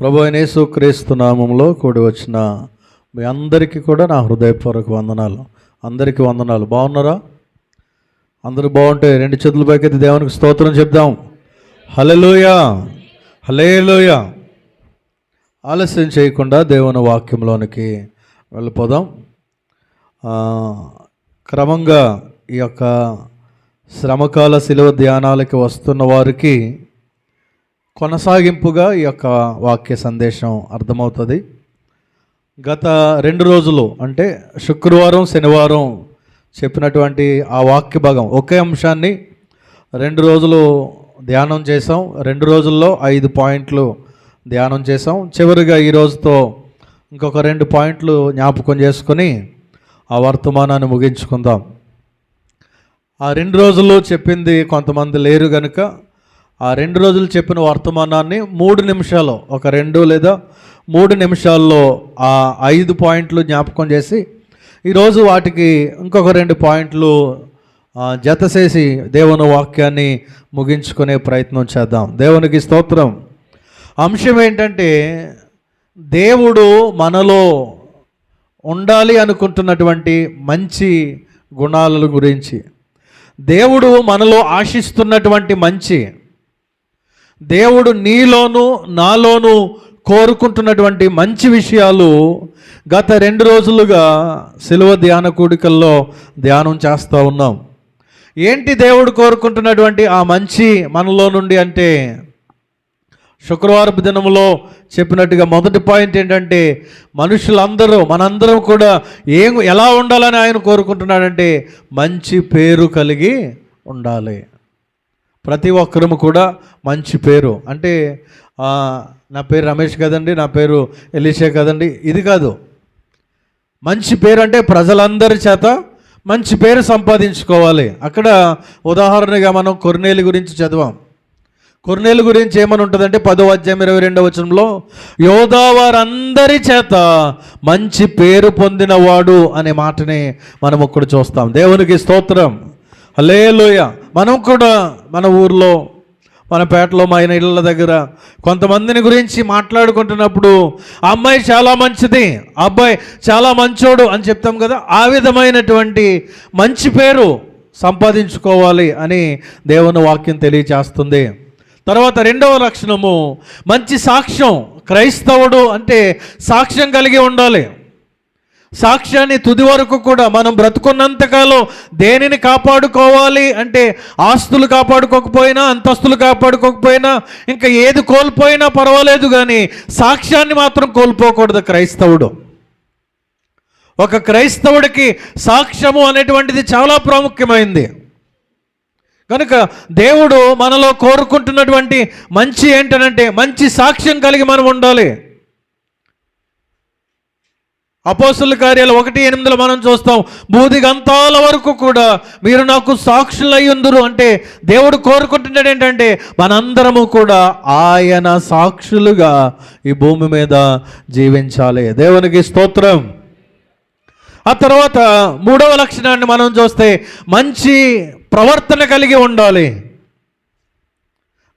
ప్రభు అయిన యేసుక్రీస్తు నామములో కూడి వచ్చిన మీ అందరికీ కూడా నా హృదయపూర్వక వందనాలు. అందరికీ వందనాలు. బాగున్నారా? అందరూ బాగుంటే రెండు చేతుల పైకెత్తి దేవునికి స్తోత్రం చెప్దాం. హల్లెలూయా, హల్లెలూయా. ఆలస్యం చేయకుండా దేవుని వాక్యంలోనికి వెళ్ళిపోదాం. క్రమంగా ఈ యొక్క శ్రమకాల శిలువ ధ్యానాలకి వస్తున్న వారికి కొనసాగింపుగా ఈ యొక్క వాక్య సందేశం అర్థమవుతుంది. గత 2 రోజులు అంటే శుక్రవారం, శనివారం చెప్పినటువంటి ఆ వాక్య భాగం ఒకే అంశాన్ని 2 రోజులు ధ్యానం చేసాం. 2 రోజుల్లో 5 పాయింట్లు ధ్యానం చేసాం. చివరిగా ఈ రోజుతో ఇంకొక 2 పాయింట్లు జ్ఞాపకం చేసుకొని ఆ వర్తమానాన్ని ముగించుకుందాం. ఆ 2 రోజుల్లో చెప్పింది కొంతమంది లేరు కనుక ఆ 2 రోజులు చెప్పిన వర్తమానాన్ని 3 నిమిషాలు, ఒక 2 లేదా 3 నిమిషాల్లో ఆ 5 పాయింట్లు జ్ఞాపకం చేసి ఈరోజు వాటికి ఇంకొక 2 పాయింట్లు జత చేసి దేవుని వాక్యాన్ని ముగించుకునే ప్రయత్నం చేద్దాం. దేవునికి స్తోత్రం. అంశం ఏంటంటే దేవుడు మనలో ఉండాలి అనుకుంటున్నటువంటి మంచి గుణాల గురించి, దేవుడు మనలో ఆశిస్తున్నటువంటి మంచి, దేవుడు నీలోను నాలోను కోరుకుంటున్నటువంటి మంచి విషయాలు గత 2 రోజులుగా శిలువ ధ్యాన కూడికల్లో ధ్యానం చేస్తూ ఉన్నాం. ఏంటి దేవుడు కోరుకుంటున్నటువంటి ఆ మంచి మనలో నుండి అంటే, శుక్రవారపు దినములో చెప్పినట్టుగా మొదటి పాయింట్ ఏంటంటే మనుషులందరూ మనందరం కూడా ఎలా ఉండాలని ఆయన కోరుకుంటున్నాడంటే మంచి పేరు కలిగి ఉండాలి. ప్రతి ఒక్కరము కూడా మంచి పేరు అంటే నా పేరు రమేష్ కదండి, నా పేరు ఎలీషా కదండి, ఇది కాదు. మంచి పేరు అంటే ప్రజలందరి చేత మంచి పేరు సంపాదించుకోవాలి. అక్కడ ఉదాహరణగా మనం కొర్నేలి గురించి చదివాం. కొర్నేలు గురించి ఏమని ఉంటుందంటే 10వ అధ్యాయం 22వ వచనంలో యోధా వారందరి చేత మంచి పేరు పొందినవాడు అనే మాటని మనం ఇక్కడ చూస్తాం. దేవునికి స్తోత్రం. హల్లెలూయా. మనం కూడా మన ఊర్లో, మన పేటలో, మా ఇళ్ళ దగ్గర కొంతమందిని గురించి మాట్లాడుకుంటున్నప్పుడు ఆ అమ్మాయి చాలా మంచిది, ఆ అబ్బాయి చాలా మంచోడు అని చెప్తాం కదా. ఆ విధమైనటువంటి మంచి పేరు సంపాదించుకోవాలి అని దేవుని వాక్యం తెలియచేస్తుంది. తర్వాత 2వ లక్షణము మంచి సాక్ష్యం. క్రైస్తవుడు అంటే సాక్ష్యం కలిగి ఉండాలి. సాక్ష్యాన్ని తుది వరకు కూడా మనం బ్రతుకున్నంతకాలం దేనిని కాపాడుకోవాలి అంటే ఆస్తులు కాపాడుకోకపోయినా, అంతస్తులు కాపాడుకోకపోయినా, ఇంకా ఏది కోల్పోయినా పర్వాలేదు, కానీ సాక్ష్యాన్ని మాత్రం కోల్పోకూడదు క్రైస్తవుడు. ఒక క్రైస్తవుడికి సాక్ష్యము అనేటువంటిది చాలా ప్రాముఖ్యమైంది. కనుక దేవుడు మనలో కోరుకుంటున్నటువంటి మంచి ఏంటనంటే మంచి సాక్ష్యం కలిగి మనం ఉండాలి. అపోస్తలుల కార్యాలు 1:8 మనం చూస్తాం, భూదిగంతాల వరకు కూడా మీరు నాకు సాక్షులయ్యుందురు అంటే దేవుడు కోరుకుంటున్నాడు ఏంటంటే మనందరము కూడా ఆయన సాక్షులుగా ఈ భూమి మీద జీవించాలి. దేవునికి స్తోత్రం. ఆ తర్వాత 3వ లక్షణాన్ని మనం చూస్తే మంచి ప్రవర్తన కలిగి ఉండాలి.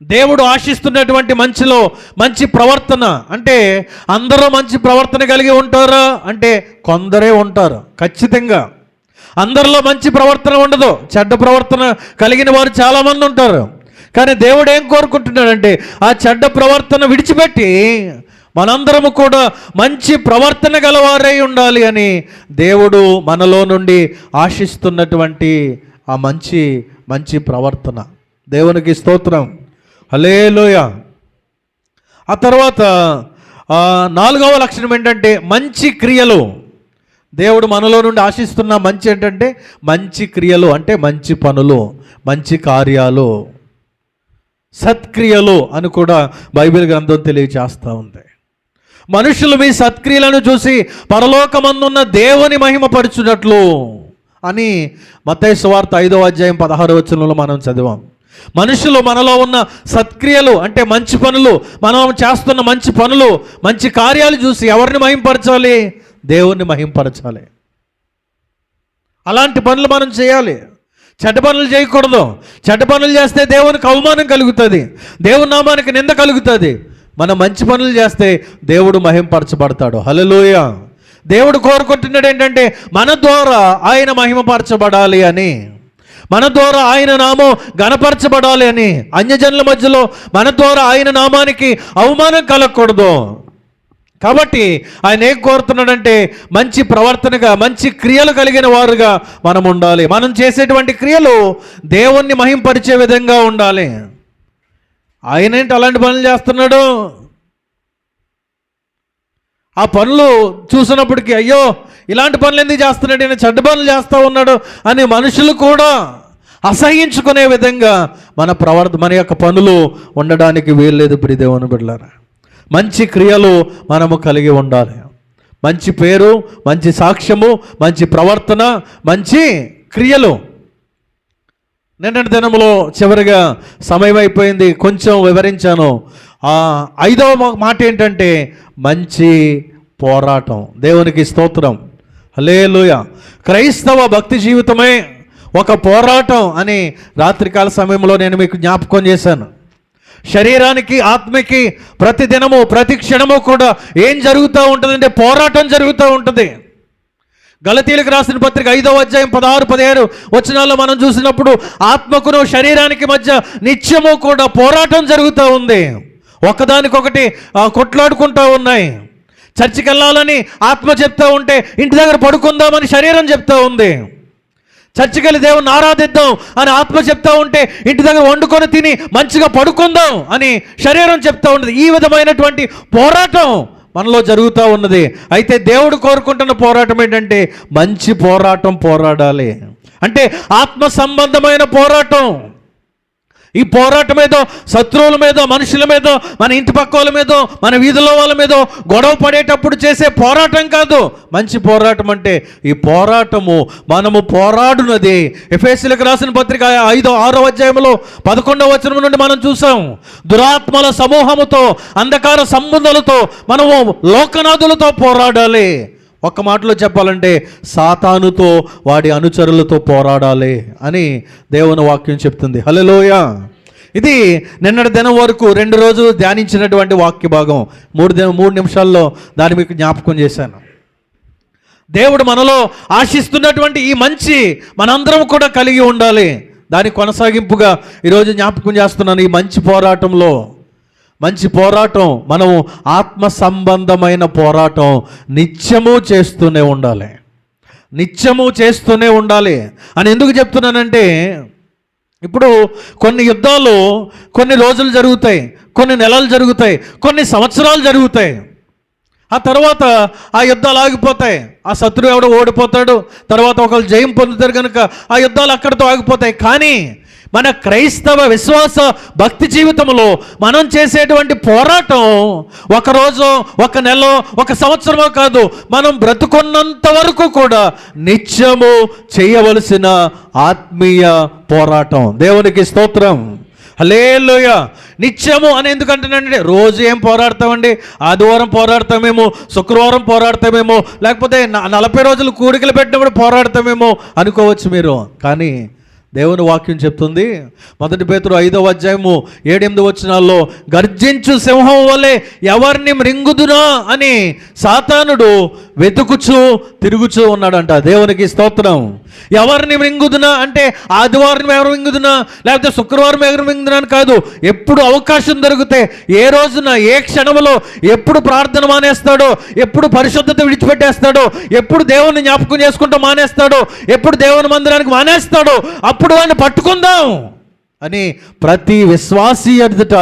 దేవుడు ఆశిస్తున్నటువంటి మంచిలో మంచి ప్రవర్తన అంటే అందరూ మంచి ప్రవర్తన కలిగి ఉంటారా అంటే కొందరే ఉంటారు. ఖచ్చితంగా అందరిలో మంచి ప్రవర్తన ఉండదు, చెడ్డ ప్రవర్తన కలిగిన వారు చాలామంది ఉంటారు. కానీ దేవుడు ఏం కోరుకుంటున్నాడంటే ఆ చెడ్డ ప్రవర్తన విడిచిపెట్టి మనందరము కూడా మంచి ప్రవర్తన గలవారై ఉండాలి అని దేవుడు మనలో నుండి ఆశిస్తున్నటువంటి ఆ మంచి ప్రవర్తన. దేవునికి స్తోత్రం. హల్లెలూయా. ఆ తర్వాత 4వ లక్షణం ఏంటంటే మంచి క్రియలు. దేవుడు మనలో నుండి ఆశిస్తున్న మంచి ఏంటంటే మంచి క్రియలు అంటే మంచి పనులు, మంచి కార్యాలు, సత్క్రియలు అని కూడా బైబిల్ గ్రంథం తెలియచేస్తూ ఉంది. మనుషులు మీ సత్క్రియలను చూసి పరలోకమందున్న దేవుని మహిమపరచునట్లు అని మత్తయి సువార్త 5వ అధ్యాయం 16వ వచనంలో మనం చదివాం. మనుషులు మనలో ఉన్న సత్క్రియలు అంటే మంచి పనులు, మనం చేస్తున్న మంచి పనులు, మంచి కార్యాలు చూసి ఎవరిని మహింపరచాలి? దేవుణ్ణి మహింపరచాలి. అలాంటి పనులు మనం చేయాలి. చెడ్డ పనులు చేయకూడదు. చెడ్డ పనులు చేస్తే దేవునికి అవమానం కలుగుతుంది, దేవుని నామానికి నింద కలుగుతుంది. మనం మంచి పనులు చేస్తే దేవుడు మహిమపరచబడతాడు. హల్లెలూయా. దేవుడు కోరుకుంటున్నాడు ఏంటంటే మన ద్వారా ఆయన మహిమపరచబడాలి అని, మన ద్వారా ఆయన నామం గణపరచబడాలి అని. అన్యజనుల మధ్యలో మన ద్వారా ఆయన నామానికి అవమానం కలగకూడదు. కాబట్టి ఆయన ఏం కోరుతున్నాడంటే మంచి ప్రవర్తనగా, మంచి క్రియలు కలిగిన వారుగా మనం ఉండాలి. మనం చేసేటువంటి క్రియలు దేవుణ్ణి మహింపరిచే విధంగా ఉండాలి. ఆయన ఏంటి అలాంటి పనులు చేస్తున్నాడు? ఆ పనులు చూసినప్పటికీ అయ్యో ఇలాంటి పనులు ఎందుకు చేస్తున్నాడు, ఈయన చెడ్డ పనులు చేస్తూ ఉన్నాడు అని మనుషులు కూడా అసహించుకునే విధంగా మన యొక్క పనులు ఉండడానికి వీల్లేదు. ప్రియ దేవుని బిడ్డలారా, మంచి క్రియలు మనము కలిగి ఉండాలి. మంచి పేరు, మంచి సాక్ష్యము, మంచి ప్రవర్తన, మంచి క్రియలు. నిన్నటి దినంలో చివరిగా సమయం అయిపోయింది, కొంచెం వివరించాను. 5వ మాట ఏంటంటే మంచి పోరాటం. దేవునికి స్తోత్రం. హల్లెలూయా. క్రైస్తవ భక్తి జీవితమే ఒక పోరాటం అని రాత్రికాల సమయంలో నేను మీకు జ్ఞాపకం చేశాను. శరీరానికి, ఆత్మకి ప్రతి దినము, ప్రతి క్షణము కూడా ఏం జరుగుతూ ఉంటుందంటే పోరాటం జరుగుతూ ఉంటుంది. గలతీయులకు రాసిన పత్రిక 5వ అధ్యాయం 16-17 వచనాల్లో మనం చూసినప్పుడు ఆత్మకును శరీరానికి మధ్య నిత్యము కూడా పోరాటం జరుగుతూ ఉంది. ఒకదానికొకటి కొట్లాడుకుంటూ ఉన్నాయి. చర్చికి వెళ్ళాలని ఆత్మ చెప్తూ ఉంటే ఇంటి దగ్గర పడుకుందామని శరీరం చెప్తూ ఉంది. చర్చికి వెళ్ళి దేవుని ఆరాధిద్దాం అని ఆత్మ చెప్తా ఉంటే ఇంటి దగ్గర వండుకొని తిని మంచిగా పడుకుందాం అని శరీరం చెప్తా ఉన్నది. ఈ విధమైనటువంటి పోరాటం మనలో జరుగుతూ ఉన్నది. అయితే దేవుడు కోరుకుంటున్న పోరాటం ఏంటంటే మంచి పోరాటం పోరాడాలి. అంటే ఆత్మ సంబంధమైన పోరాటం. ఈ పోరాటం ఏదో శత్రువుల మీదో, మనుషుల మీదో, మన ఇంటి పక్క వాళ్ళ మీదో, మన వీధిలో వాళ్ళ మీదో గొడవ పడేటప్పుడు చేసే పోరాటం కాదు. మంచి పోరాటం అంటే ఈ పోరాటము మనము పోరాడునది. ఎఫెసీయులకు రాసిన పత్రిక 6వ అధ్యాయంలో 11వ వచనం నుండి మనం చూసాం. దురాత్మల సమూహముతో, అంధకార సంబంధాలతో మనము లోకనాథులతో పోరాడాలి. ఒక్క మాటలో చెప్పాలంటే సాతానుతో, వాడి అనుచరులతో పోరాడాలి అని దేవుని వాక్యం చెప్తుంది. హల్లెలూయా. ఇది నిన్నటి దినం వరకు 2 రోజులు ధ్యానించినటువంటి వాక్య భాగం. 3 నిమిషాల్లో దాన్ని మీకు జ్ఞాపకం చేశాను. దేవుడు మనలో ఆశిస్తున్నటువంటి ఈ మంచి మనందరం కూడా కలిగి ఉండాలి. దాని కొనసాగింపుగా ఈరోజు జ్ఞాపకం చేస్తున్నాను. ఈ మంచి పోరాటంలో, మంచి పోరాటం, మనము ఆత్మ సంబంధమైన పోరాటం నిత్యము చేస్తూనే ఉండాలి. నిత్యము చేస్తూనే ఉండాలి అని ఎందుకు చెప్తున్నానంటే, ఇప్పుడు కొన్ని యుద్ధాలు కొన్ని రోజులు జరుగుతాయి, కొన్ని నెలలు జరుగుతాయి, కొన్ని సంవత్సరాలు జరుగుతాయి. ఆ తర్వాత ఆ యుద్ధాలు ఆగిపోతాయి. ఆ శత్రువు ఎవడో ఓడిపోతాడు, తర్వాత ఒకళ్ళు జయం పొందుతారు కనుక ఆ యుద్ధాలు అక్కడితో ఆగిపోతాయి. కానీ మన క్రైస్తవ విశ్వాస భక్తి జీవితంలో మనం చేసేటువంటి పోరాటం ఒకరోజు, ఒక నెల, ఒక సంవత్సరమో కాదు, మనం బ్రతుకున్నంత వరకు కూడా నిత్యము చేయవలసిన ఆత్మీయ పోరాటం. దేవునికి స్తోత్రం. హల్లెలూయా. నిత్యము అని ఎందుకంటున్నానంటే రోజు ఏం పోరాడతామండి? ఆదివారం పోరాడతామేమో, శుక్రవారం పోరాడతామేమో, లేకపోతే 40 రోజులు కూడికలు పెట్టినప్పుడు పోరాడతామేమో అనుకోవచ్చు మీరు. కానీ దేవుని వాక్యం చెప్తుంది, 1 పేతురు 5వ అధ్యాయము 7-8 వచనాల్లో, గర్జించు సింహం వలె ఎవరిని మృంగుదునా అని సాతానుడు వెతుకుచూ తిరుగుచూ ఉన్నాడంట. దేవునికి స్తోత్రం. ఎవరిని మృంగుదునా అంటే ఆదివారం ఎవరు మింగుదునా, లేకపోతే శుక్రవారం ఎవరు మింగుదునా అని కాదు. ఎప్పుడు అవకాశం దొరికితే, ఏ రోజున, ఏ క్షణంలో, ఎప్పుడు ప్రార్థన మానేస్తాడో, ఎప్పుడు పరిశుద్ధత విడిచిపెట్టేస్తాడో, ఎప్పుడు దేవుని జ్ఞాపకం చేసుకుంటూ మానేస్తాడో, ఎప్పుడు దేవుని మందిరానికి మానేస్తాడో అప్పుడు వాడిని పట్టుకుందాం అని ప్రతి విశ్వాసీ ఎదుట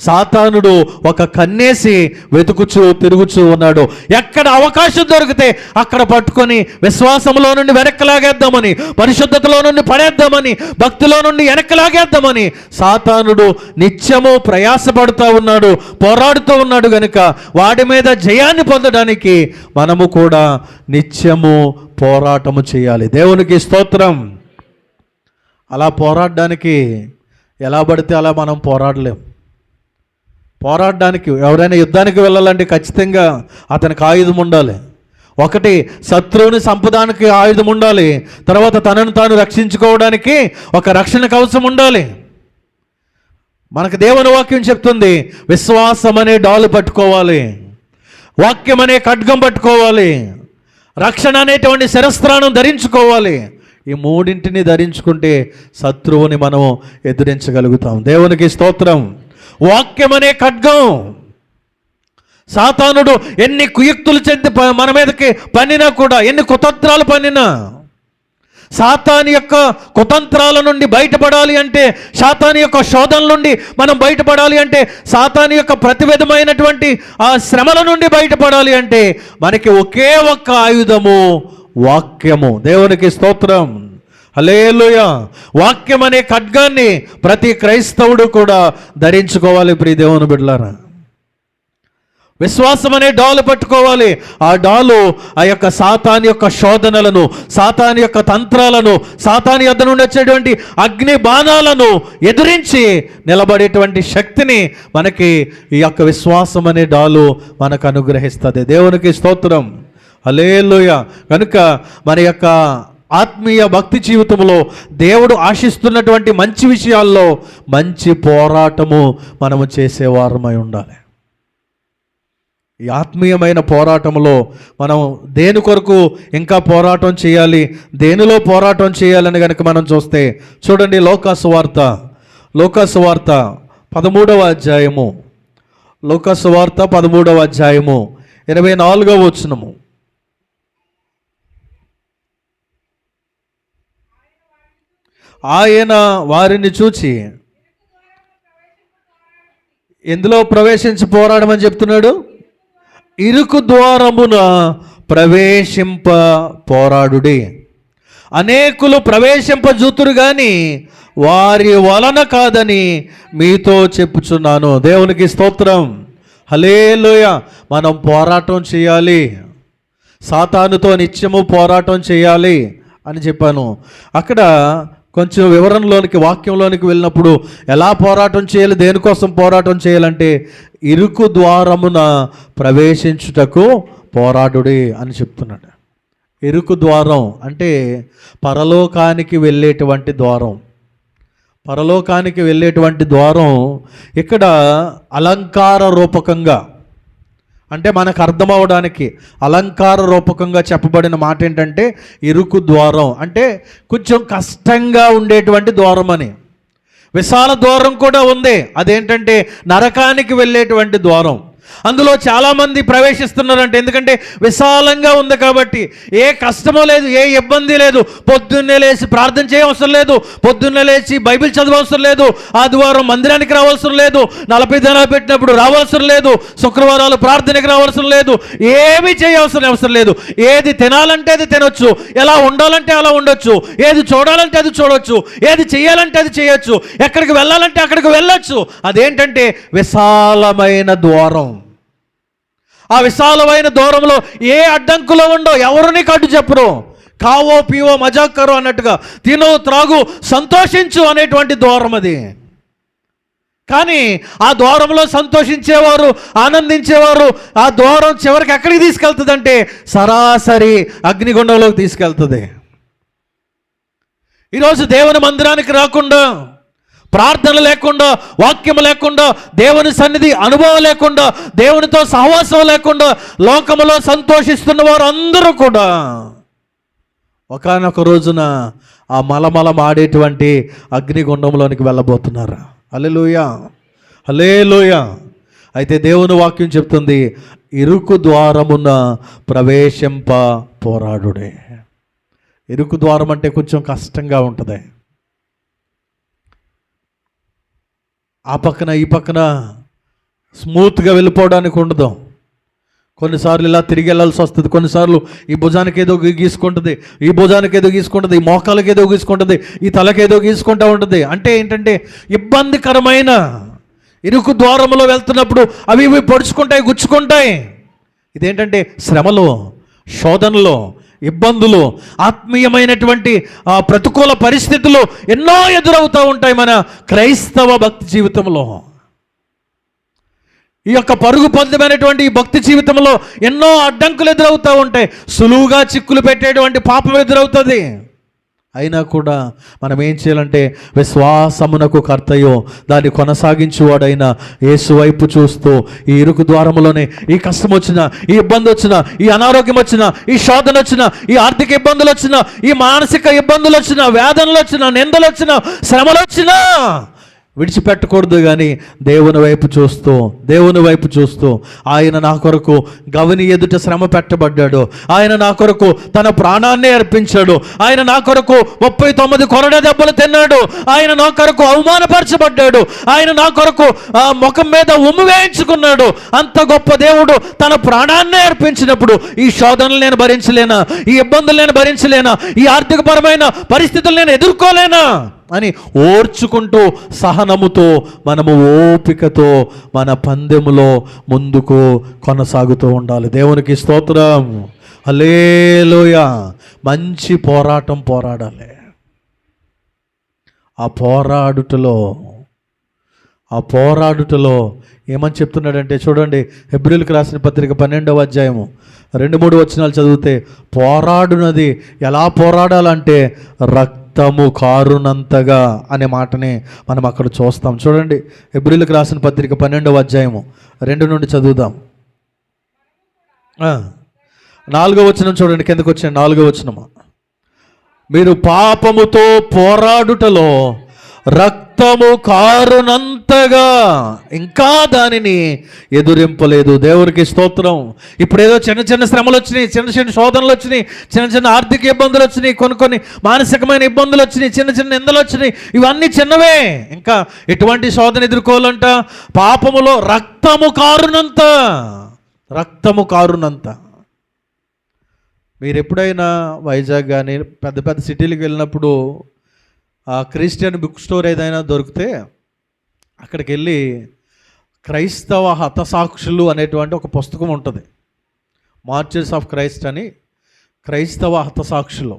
సాతానుడు ఒక కన్నేసి వెతుకుచూ తిరుగుచూ ఉన్నాడు. ఎక్కడ అవకాశం దొరికితే అక్కడ పట్టుకొని విశ్వాసంలో నుండి వెనక్కి లాగేద్దామని, పరిశుద్ధతలో నుండి పడేద్దామని, భక్తిలో నుండి వెనక్కి లాగేద్దామని సాతానుడు నిత్యము ప్రయాసపడుతూ ఉన్నాడు, పోరాడుతూ ఉన్నాడు. గనుక వాడి మీద జయాన్ని పొందడానికి మనము కూడా నిత్యము పోరాటము చేయాలి. దేవునికి స్తోత్రం. అలా పోరాడడానికి ఎలా పడితే అలా మనం పోరాడలేం. పోరాడడానికి ఎవరైనా యుద్ధానికి వెళ్ళాలంటే ఖచ్చితంగా అతనికి ఆయుధం ఉండాలి. ఒకటి శత్రువుని సంపదానికి ఆయుధం ఉండాలి, తర్వాత తనను తాను రక్షించుకోవడానికి ఒక రక్షణ కవచం ఉండాలి. మనకు దేవుని వాక్యం చెప్తుంది, విశ్వాసం అనే డాలు పట్టుకోవాలి, వాక్యం అనే ఖడ్గం పట్టుకోవాలి, రక్షణ అనేటువంటి శిరస్త్రానం ధరించుకోవాలి. ఈ మూడింటిని ధరించుకుంటే శత్రువుని మనం ఎదిరించగలుగుతాం. దేవునికి స్తోత్రం. వాక్యం అనే ఖడ్గం. సాతానుడు ఎన్ని కుయుక్తులు చెంది మన మీదకి పన్నినా కూడా, ఎన్ని కుతంత్రాలు పన్నినా, సాతాను యొక్క కుతంత్రాల నుండి బయటపడాలి అంటే, సాతాను యొక్క శోధనల నుండి మనం బయటపడాలి అంటే, సాతాను యొక్క ప్రతి విధమైనటువంటి ఆ శ్రమల నుండి బయటపడాలి అంటే మనకి ఒకే ఒక్క ఆయుధము వాక్యము. దేవునికి స్తోత్రం. హల్లెలూయా. వాక్యం అనే ఖడ్గాన్ని ప్రతి క్రైస్తవుడు కూడా ధరించుకోవాలి. ప్రియ దేవుని బిడ్డలారా, విశ్వాసం అనే డాలు పట్టుకోవాలి. ఆ డాలు ఆ యొక్క సాతాను యొక్క శోధనలను, సాతాను యొక్క తంత్రాలను, సాతాను యొద్ద నుండి వచ్చేటువంటి అగ్ని బాణాలను ఎదిరించి నిలబడేటువంటి శక్తిని మనకి ఈ యొక్క విశ్వాసం అనే డాలు మనకు అనుగ్రహిస్తుంది. దేవునికి స్తోత్రం. హల్లెలూయా. కనుక మన యొక్క ఆత్మీయ భక్తి జీవితంలో దేవుడు ఆశిస్తున్నటువంటి మంచి విషయాల్లో మంచి పోరాటము మనము చేసేవారమై ఉండాలి. ఈ ఆత్మీయమైన పోరాటంలో మనం దేని కొరకు ఇంకా పోరాటం చేయాలి, దేనిలో పోరాటం చేయాలని కనుక మనం చూస్తే చూడండి, లూకాసు వార్త 13వ అధ్యాయము, లూకాసు వార్త 13వ అధ్యాయము 24వ వచనము. ఆయన వారిని చూచి, ఎందులో ప్రవేశించి పోరాడమని చెప్తున్నాడు? ఇరుకు ద్వారమున ప్రవేశింప పోరాడుడి. అనేకులు ప్రవేశింపజూతురు గాని వారి వలన కాదని మీతో చెప్పుచున్నాను. దేవునికి స్తోత్రం. హల్లెలూయా. మనం పోరాటం చేయాలి, సాతానుతో నిత్యము పోరాటం చేయాలి అని చెప్పాను. అక్కడ కొంచెం వివరణలోనికి, వాక్యంలోనికి వెళ్ళినప్పుడు ఎలా పోరాటం చేయాలి, దేనికోసం పోరాటం చేయాలంటే ఇరుకు ద్వారమున ప్రవేశించుటకు పోరాడుడి అని చెప్తున్నాడు. ఇరుకు ద్వారం అంటే పరలోకానికి వెళ్ళేటువంటి ద్వారం. పరలోకానికి వెళ్ళేటువంటి ద్వారం ఇక్కడ అలంకార రూపకంగా, అంటే మనకు అర్థమవడానికి అలంకార రూపకంగా చెప్పబడిన మాట ఏంటంటే ఇరుకు ద్వారం అంటే కొంచెం కష్టంగా ఉండేటువంటి ద్వారం అని. విశాల ద్వారం కూడా ఉంది, అదేంటంటే నరకానికి వెళ్ళేటువంటి ద్వారం. అందులో చాలామంది ప్రవేశిస్తున్నారంటే, ఎందుకంటే విశాలంగా ఉంది కాబట్టి ఏ కష్టమో లేదు, ఏ ఇబ్బంది లేదు. పొద్దున్నే లేచి ప్రార్థన చేయవసరం లేదు, పొద్దున్నే లేచి బైబిల్ చదవవసరం లేదు, ఆదివారం మందిరానికి రావాల్సిన లేదు, 40 దినాలు పెట్టినప్పుడు రావాల్సిన లేదు, శుక్రవారాలు ప్రార్థనకి రావాల్సిన లేదు, ఏమీ చేయవసరం లేదు. ఏది తినాలంటే అది తినొచ్చు, ఎలా ఉండాలంటే అలా ఉండొచ్చు, ఏది చూడాలంటే అది చూడొచ్చు, ఏది చేయాలంటే అది చేయొచ్చు, ఎక్కడికి వెళ్ళాలంటే అక్కడికి వెళ్ళొచ్చు. అదేంటంటే విశాలమైన ద్వారం. ఆ విశాలమైన దూరంలో ఏ అడ్డంకులో ఉండో, ఎవరు నీకు అడ్డు చెప్పరు. కావో పీవో మజాక్ కరో అన్నట్టుగా, తినో త్రాగు సంతోషించు అనేటువంటి ద్వారం అది. కానీ ఆ ద్వారంలో సంతోషించేవారు, ఆనందించేవారు, ఆ ద్వారం చివరికి ఎక్కడికి తీసుకెళ్తుందంటే సరాసరి అగ్నిగుండంలోకి తీసుకెళ్తుంది. ఈరోజు దేవుని మందిరానికి రాకుండా, ప్రార్థన లేకుండా, వాక్యం లేకుండా, దేవుని సన్నిధి అనుభవం లేకుండా, దేవునితో సహవాసం లేకుండా లోకములో సంతోషిస్తున్న వారు అందరూ కూడా ఒకానొక రోజున ఆ మలమలం ఆడేటువంటి అగ్నిగుండంలోనికి వెళ్ళబోతున్నారు. హల్లెలూయా, హల్లెలూయా. అయితే దేవుని వాక్యం చెప్తుంది, ఇరుకు ద్వారమున ప్రవేశింప పోరాడుడే. ఇరుకు ద్వారం అంటే కొంచెం కష్టంగా ఉంటుంది. ఆ పక్కన ఈ పక్కన స్మూత్గా వెళ్ళిపోవడానికి ఉండదు. కొన్నిసార్లు ఇలా తిరిగి వెళ్ళాల్సి వస్తుంది, కొన్నిసార్లు ఈ భుజానికి ఏదో గీసుకుంటుంది, ఈ భుజానికి ఏదో గీసుకుంటుంది, ఈ మోకాలకి ఏదో గీసుకుంటుంది, ఈ తలకి ఏదో గీసుకుంటూ ఉంటుంది. అంటే ఏంటంటే ఇబ్బందికరమైన ఇరుకు ద్వారంలో వెళ్తున్నప్పుడు అవి ఇవి పొడుచుకుంటాయి, గుచ్చుకుంటాయి. ఇదేంటంటే శ్రమలు, శోధనలు, ఇబ్బందులు, ఆత్మీయమైనటువంటి ప్రతికూల పరిస్థితులు ఎన్నో ఎదురవుతూ ఉంటాయి మన క్రైస్తవ భక్తి జీవితంలో. ఈ యొక్క పరుగు పందెమైనటువంటి ఈ భక్తి జీవితంలో ఎన్నో అడ్డంకులు ఎదురవుతూ ఉంటాయి. సులువుగా చిక్కులు పెట్టేటువంటి పాపం ఎదురవుతుంది. అయినా కూడా మనం ఏం చేయాలంటే విశ్వాసమునకు కర్తయో దాన్ని కొనసాగించువాడైన యేసు వైపు చూస్తూ ఈ ఇరుకు ద్వారములోనే ఈ కష్టం వచ్చినా, ఈ ఇబ్బంది వచ్చినా, ఈ అనారోగ్యం వచ్చినా, ఈ శోధన వచ్చినా, ఈ ఆర్థిక ఇబ్బందులు వచ్చినా, ఈ మానసిక ఇబ్బందులు వచ్చినా, వేదనలు వచ్చినా, నిందలు వచ్చినా, శ్రమలు వచ్చినా విడిచిపెట్టకూడదు. కానీ దేవుని వైపు చూస్తూ ఆయన నా కొరకు గవిని ఎదుట శ్రమ పెట్టబడ్డాడు, ఆయన నా కొరకు తన ప్రాణాన్ని అర్పించాడు, ఆయన నా కొరకు 39 కొరడ దెబ్బలు తిన్నాడు, ఆయన నా కొరకు అవమానపరచబడ్డాడు, ఆయన నా కొరకు ముఖం మీద ఉమ్ము వేయించుకున్నాడు. అంత గొప్ప దేవుడు తన ప్రాణాన్ని అర్పించినప్పుడు ఈ శోధనలు నేను భరించలేనా, ఈ ఇబ్బందులు నేను భరించలేనా, ఈ ఆర్థికపరమైన పరిస్థితులు నేను ఎదుర్కోలేనా అని ఓర్చుకుంటూ సహనముతో మనము ఓపికతో మన పందెములో ముందుకు కొనసాగుతూ ఉండాలి. దేవునికి స్తోత్రం, హల్లెలూయా. మంచి పోరాడాలి. ఆ పోరాడుటలో ఏమని చెప్తున్నాడంటే చూడండి, హెబ్రీయులకు రాసిన పత్రిక 12వ అధ్యాయము 2-3 వచనాలు చదివితే పోరాడునది ఎలా పోరాడాలంటే రక్తము కారునంతగా అనే మాటని మనం అక్కడ చూస్తాం. చూడండి, హెబ్రీయులకు రాసిన పత్రిక 12వ అధ్యాయము 2 నుండి చదువుదాం. 4వ వచనం చూడండి, కిందకు వచ్చిన 4వ వచనము. మీరు పాపముతో పోరాడుటలో రక్తము కారునంతగా ఇంకా దానిని ఎదురింపలేదు. దేవునికి స్తోత్రం. ఇప్పుడు ఏదో చిన్న శ్రమలు వచ్చినాయి, చిన్న శోధనలు వచ్చినాయి, చిన్న ఆర్థిక ఇబ్బందులు వచ్చినాయి, కొన్ని మానసికమైన ఇబ్బందులు వచ్చినాయి, చిన్న నిందలు వచ్చినాయి. ఇవన్నీ చిన్నవే. ఇంకా ఎటువంటి శోధన ఎదుర్కోవాలంట? పాపములో రక్తము కారునంత. మీరు ఎప్పుడైనా వైజాగ్ కానీ పెద్ద సిటీలకు వెళ్ళినప్పుడు క్రిస్టియన్ బుక్ స్టోర్ ఏదైనా దొరికితే అక్కడికి వెళ్ళి క్రైస్తవ హతసాక్షులు అనేటువంటి ఒక పుస్తకం ఉంటుంది. మార్చర్స్ ఆఫ్ క్రైస్ట్ అని, క్రైస్తవ హతసాక్షులు.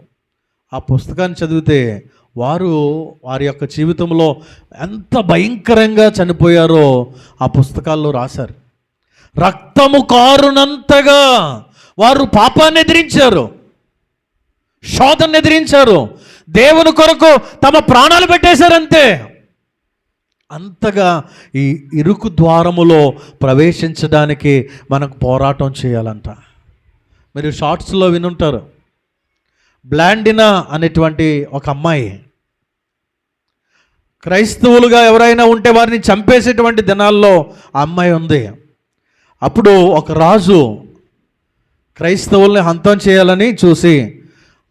ఆ పుస్తకాన్ని చదివితే వారి యొక్క జీవితంలో ఎంత భయంకరంగా చనిపోయారో ఆ పుస్తకాల్లో రాశారు. రక్తము కారునంతగా వారు పాపాన్ని ఎదిరించారు, శోధనను ఎదిరించారు, దేవుని కొరకు తమ ప్రాణాలు పెట్టేశారంతే. అంతగా ఈ ఇరుకు ద్వారములో ప్రవేశించడానికి మనకు పోరాటం చేయాలంట. మీరు షార్ట్స్లో వినుంటారు, బ్లాండినా అనేటువంటి ఒక అమ్మాయి, క్రైస్తవులుగా ఎవరైనా ఉంటే వారిని చంపేసేటువంటి దినాల్లో ఆ అమ్మాయి ఉంది. అప్పుడు ఒక రాజు క్రైస్తవుల్ని హంతం చేయాలని చూసి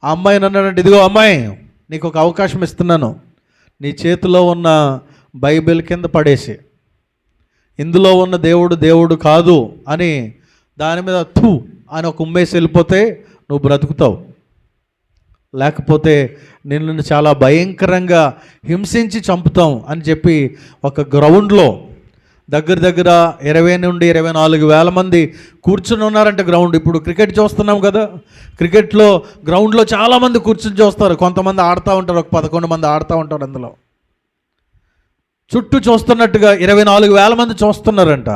ఆ అమ్మాయిని అన్నాడంటే, ఇదిగో అమ్మాయి, నీకు ఒక అవకాశం ఇస్తున్నాను, నీ చేతిలో ఉన్న బైబిల్ కింద పడేసి, ఇందులో ఉన్న దేవుడు కాదు అని దాని మీద థూ అని ఒక ఉమ్మేసి వెళ్ళిపోతే నువ్వు బ్రతుకుతావు, లేకపోతే నిన్ను చాలా భయంకరంగా హింసించి చంపుతాం అని చెప్పి ఒక గ్రౌండ్లో దగ్గర 20 నుండి 24 వేల మంది కూర్చుని ఉన్నారంట గ్రౌండ్. ఇప్పుడు క్రికెట్ చూస్తున్నాం కదా, క్రికెట్లో గ్రౌండ్లో చాలామంది కూర్చుని చూస్తారు. కొంతమంది ఆడుతూ ఉంటారు, ఒక 11 మంది ఆడుతూ ఉంటారు. అందులో చుట్టూ చూస్తున్నట్టుగా 24 వేల మంది చూస్తున్నారంట.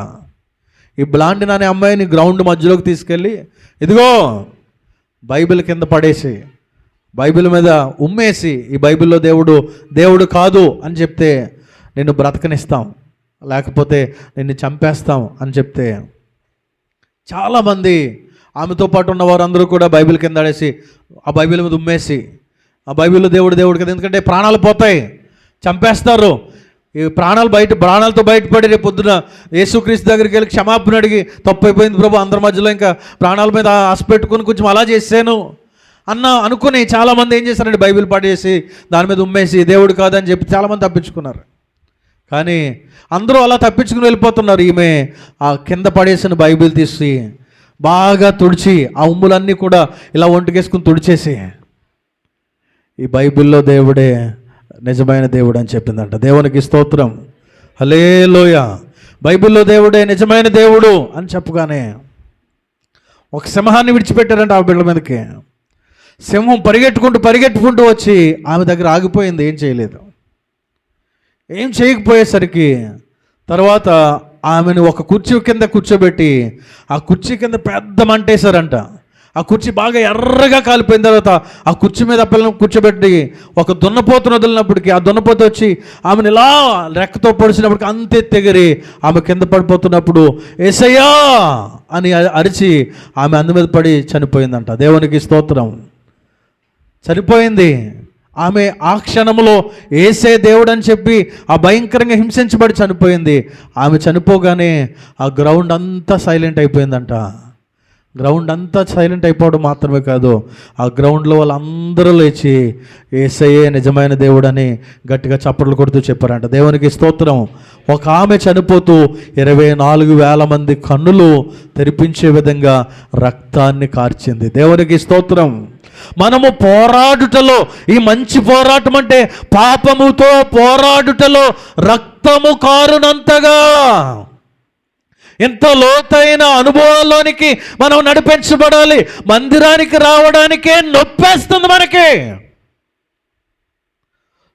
ఈ బ్లాండినా అనే అమ్మాయిని గ్రౌండ్ మధ్యలోకి తీసుకెళ్ళి, ఇదిగో బైబిల్ కింద పడేసి, బైబిల్ మీద ఉమ్మేసి, ఈ బైబిల్లో దేవుడు కాదు అని చెప్తే నిన్ను బ్రతకనిస్తాం, లేకపోతే నిన్ను చంపేస్తాం అని చెప్తే చాలామంది ఆమెతో పాటు ఉన్న వారందరూ కూడా బైబిల్ కింద ఆడేసి ఆ బైబిల్ మీద ఉమ్మేసి, ఆ బైబిల్లో దేవుడు కదా, ఎందుకంటే ప్రాణాలు పోతాయి, చంపేస్తారు. ఈ ప్రాణాలతో బయటపడి రేపు పొద్దున యేసుక్రీస్తు దగ్గరికి వెళ్ళి క్షమాపణ అడిగి, తప్పైపోయింది ప్రభు, అందరి మధ్యలో ఇంకా ప్రాణాల మీద ఆశ పెట్టుకుని కొంచెం అలా చేశాను అనుకుని చాలామంది ఏం చేశారంటే బైబిల్ పడేసి దాని మీద ఉమ్మేసి దేవుడు కాదని చెప్పి చాలామంది తప్పించుకున్నారు. కానీ అందరూ అలా తప్పించుకుని వెళ్ళిపోతున్నారు. ఈమె ఆ కింద పడేసిన బైబిల్ తీసి బాగా తుడిచి ఆ ఉమ్ములన్నీ కూడా ఇలా ఒంటికేసుకుని తుడిచేసి, ఈ బైబిల్లో దేవుడే నిజమైన దేవుడు అని చెప్పిందంట. దేవునికి స్తోత్రం, హల్లెలూయా. బైబిల్లో దేవుడే నిజమైన దేవుడు అని చెప్పగానే ఒక సింహాన్ని విడిచిపెట్టారంట ఆ బిళ్ళ మీదకి. సింహం పరిగెట్టుకుంటూ వచ్చి ఆమె దగ్గర ఆగిపోయింది, ఏం చేయలేదు. ఏం చేయకపోయేసరికి తర్వాత ఆమెను ఒక కుర్చీ కింద కూర్చోబెట్టి ఆ కుర్చీ కింద పెద్ద మంటేశారంట. ఆ కుర్చీ బాగా ఎర్రగా కాలిపోయిన తర్వాత ఆ కుర్చీ మీద ఆ పిల్లలను కూర్చోబెట్టి ఒక దున్నపోతును వదిలినప్పటికీ ఆ దున్నపోతు వచ్చి ఆమెను ఇలా రెక్కతో పొడిచినప్పటికీ అంతే తెగిరి ఆమె కింద పడిపోతున్నప్పుడు యేసయ్యా అని అరిచి ఆమె అందు మీద పడి చనిపోయిందంట. దేవునికి స్తోత్రం. చనిపోయింది ఆమె. ఆ క్షణంలో యేసే దేవుడు అని చెప్పి ఆ భయంకరంగా హింసించబడి చనిపోయింది. ఆమె చనిపోగానే ఆ గ్రౌండ్ అంతా సైలెంట్ అయిపోయిందంట. గ్రౌండ్ అంతా సైలెంట్ అయిపోవడం మాత్రమే కాదు, ఆ గ్రౌండ్లో వాళ్ళందరూ లేచి యేసయ్యే నిజమైన దేవుడని గట్టిగా చప్పట్లు కొడుతూ చెప్పారంట. దేవునికి స్తోత్రం. ఒక ఆమె చనిపోతూ 24,000 మంది కన్నులు తెరిపించే విధంగా రక్తాన్ని కార్చింది. దేవునికి స్తోత్రం. మనము పోరాడుటలో, ఈ మంచి పోరాటం అంటే పాపముతో పోరాడుటలో రక్తము కారునంతగా ఎంత లోతైన అనుభవాల్లోనికి మనం నడిపించబడాలి. మందిరానికి రావడానికే నొప్పేస్తుంది మనకి.